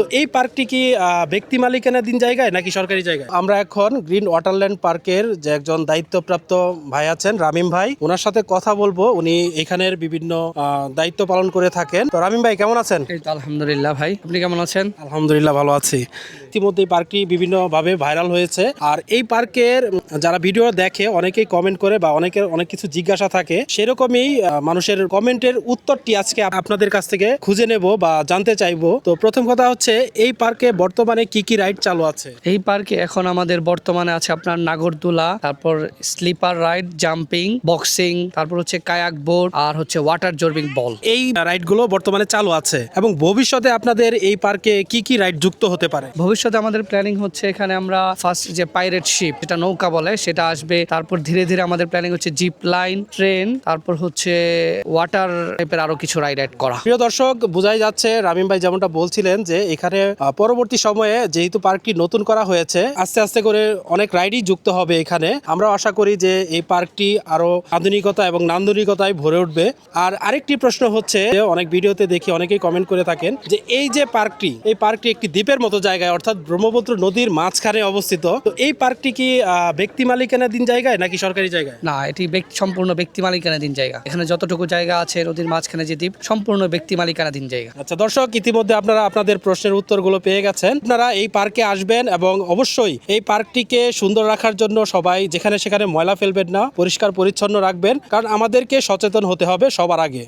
তো এই পার্কটি কি ব্যক্তি মালিকানাধীন জায়গায় নাকি সরকারি জায়গায়? আমরা এখন গ্রিন ওয়াটারল্যান্ড পার্কের যে একজন দায়িত্বপ্রাপ্ত ভাই আছেন, রামিম ভাই, ওনার সাথে কথা বলবো। উনি এখানের বিভিন্ন দায়িত্ব পালন করে থাকেন। তো রামিম ভাই কেমন আছেন? এই তো আলহামদুলিল্লাহ ভাই, আপনি কেমন আছেন? আলহামদুলিল্লাহ ভালো আছি। ইতিমধ্যে এই পার্কটি বিভিন্নভাবে ভাইরাল হয়েছে, আর এই পার্কের যারা ভিডিও দেখে অনেকেই কমেন্ট করে বা অনেকের অনেক কিছু জিজ্ঞাসা থাকে, সেরকমই মানুষের কমেন্টের উত্তরটি আজকে আপনাদের কাছ থেকে খুঁজে নেব বা জানতে চাইবো। তো প্রথম কথা হচ্ছে, এই পার্কে বর্তমানে কি কি রাইড চালু আছে? এই পার্কে এখন আমাদের বর্তমানে আছে আপনার নাগরদোলা, তারপর স্লিপার রাইড, জাম্পিং, বক্সিং, তারপর হচ্ছে কায়াক বোর্ড, আর হচ্ছে ওয়াটার জর্বিং বল। এই রাইডগুলো বর্তমানে চালু আছে, এবং ভবিষ্যতে আপনাদের এই পার্কে কি কি রাইড যুক্ত হতে পারে? ভবিষ্যতে আমাদের প্ল্যানিং হচ্ছে এখানে আমরা ফার্স্ট যে পাইরেট শিপ, যেটা নৌকা বলে, সেটা আসবে। তারপর ধীরে ধীরে আমাদের প্ল্যানিং হচ্ছে জিপ লাইন, ট্রেন, তারপর হচ্ছে ওয়াটার টাইপের আরো কিছু রাইড অ্যাড করা। প্রিয় দর্শক, বোঝাই যাচ্ছে রামিম ভাই যেমনটা বলছিলেন যে এখানে পরবর্তী সময়ে যেহেতু পার্কটি নতুন করা হয়েছে, আস্তে আস্তে করে অনেক রাইডই যুক্ত হবে এখানে। আমরা আশা করি যে এই পার্কটি আরো আধুনিকতা এবং নান্দনিকতায় ভরে উঠবে। আর আরেকটি প্রশ্ন হচ্ছে, অনেক ভিডিওতে দেখি অনেকেই কমেন্ট করে থাকেন যে এই যে পার্কটি, এই পার্কটি একটি দ্বীপের মতো জায়গায়, অর্থাৎ ব্রহ্মপুত্র নদীর মাঝখানে অবস্থিত। তো এই পার্কটি কি ব্যক্তি মালিকানাধীন জায়গায় নাকি সরকারি জায়গায়? না, এটি সম্পূর্ণ ব্যক্তি মালিকানাধীন জায়গা। এখানে যতটুকু জায়গা আছে নদীর মাঝখানে যে দ্বীপ, সম্পূর্ণ ব্যক্তি মালিকানাধীন জায়গা। আচ্ছা দর্শক, ইতিমধ্যে আপনারা আপনাদের প্রশ্নের উত্তরগুলো পেয়ে গেছেন। আপনারা এই পার্কে আসবেন এবং অবশ্যই এই পার্কটিকে সুন্দর রাখার জন্য সবাই যেখানে সেখানে ময়লা ফেলবেন না, পরিষ্কার পরিচ্ছন্ন রাখবেন, কারণ আমাদেরকে সচেতন হতে হবে সবার আগে।